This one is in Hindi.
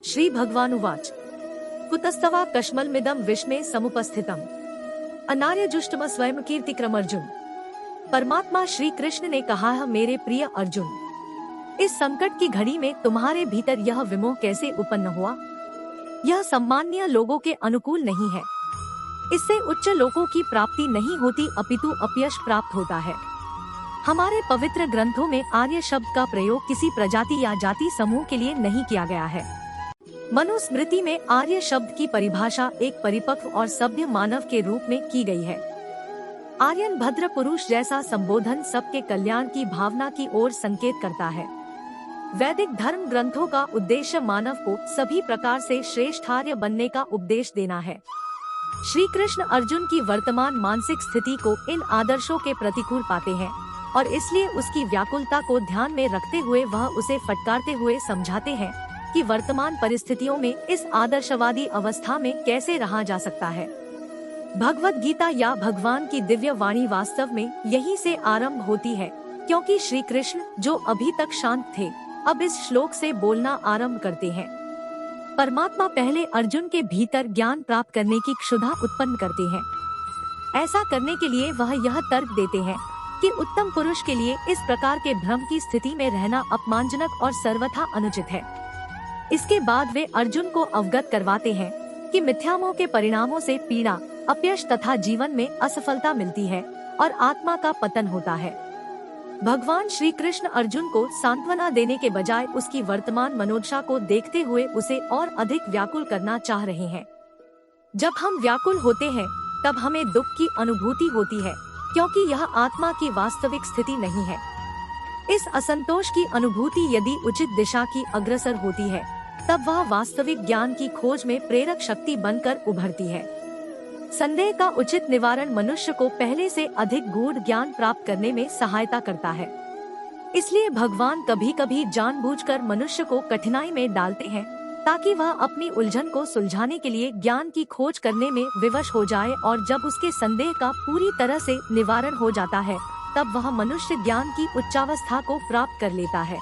श्री भगवानुवाच कुतस्तवा कश्मलमिदं विश्वे समुपस्थितम् अनार्यजुष्टम स्वयं कीर्तिक्रम। अर्जुन, परमात्मा श्री कृष्ण ने कहा है, मेरे प्रिय अर्जुन, इस संकट की घड़ी में तुम्हारे भीतर यह विमोह कैसे उत्पन्न हुआ? यह सम्माननीय लोगों के अनुकूल नहीं है। इससे उच्च लोकों की प्राप्ति नहीं होती, अपितु अपयश प्राप्त होता है। हमारे पवित्र ग्रंथों में आर्य शब्द का प्रयोग किसी प्रजाति या जाति समूह के लिए नहीं किया गया है। मनुस्मृति में आर्य शब्द की परिभाषा एक परिपक्व और सभ्य मानव के रूप में की गई है। आर्यन भद्र पुरुष जैसा संबोधन सबके कल्याण की भावना की ओर संकेत करता है। वैदिक धर्म ग्रंथों का उद्देश्य मानव को सभी प्रकार से श्रेष्ठार्य बनने का उपदेश देना है। श्री कृष्ण अर्जुन की वर्तमान मानसिक स्थिति को इन आदर्शों के प्रतिकूल पाते हैं और इसलिए उसकी व्याकुलता को ध्यान में रखते हुए वह उसे फटकारते हुए समझाते हैं कि वर्तमान परिस्थितियों में इस आदर्शवादी अवस्था में कैसे रहा जा सकता है। भगवत गीता या भगवान की दिव्य वाणी वास्तव में यहीं से आरंभ होती है, क्योंकि श्री कृष्ण जो अभी तक शांत थे अब इस श्लोक से बोलना आरंभ करते हैं। परमात्मा पहले अर्जुन के भीतर ज्ञान प्राप्त करने की क्षुधा उत्पन्न करते हैं। ऐसा करने के लिए वह यह तर्क देते हैं कि उत्तम पुरुष के लिए इस प्रकार के भ्रम की स्थिति में रहना अपमानजनक और सर्वथा अनुचित है। इसके बाद वे अर्जुन को अवगत करवाते हैं कि मिथ्यामोह के परिणामों से पीड़ा, अपयश तथा जीवन में असफलता मिलती है और आत्मा का पतन होता है। भगवान श्री कृष्ण अर्जुन को सांत्वना देने के बजाय उसकी वर्तमान मनोदशा को देखते हुए उसे और अधिक व्याकुल करना चाह रहे हैं। जब हम व्याकुल होते हैं तब हमें दुख की अनुभूति होती है, क्योंकि यह आत्मा की वास्तविक स्थिति नहीं है। इस असंतोष की अनुभूति यदि उचित दिशा की अग्रसर होती है तब वह वास्तविक ज्ञान की खोज में प्रेरक शक्ति बनकर उभरती है। संदेह का उचित निवारण मनुष्य को पहले से अधिक गूढ़ ज्ञान प्राप्त करने में सहायता करता है। इसलिए भगवान कभी कभी जानबूझकर मनुष्य को कठिनाई में डालते हैं ताकि वह अपनी उलझन को सुलझाने के लिए ज्ञान की खोज करने में विवश हो जाए, और जब उसके संदेह का पूरी तरह से निवारण हो जाता है तब वह मनुष्य ज्ञान की उच्चावस्था को प्राप्त कर लेता है।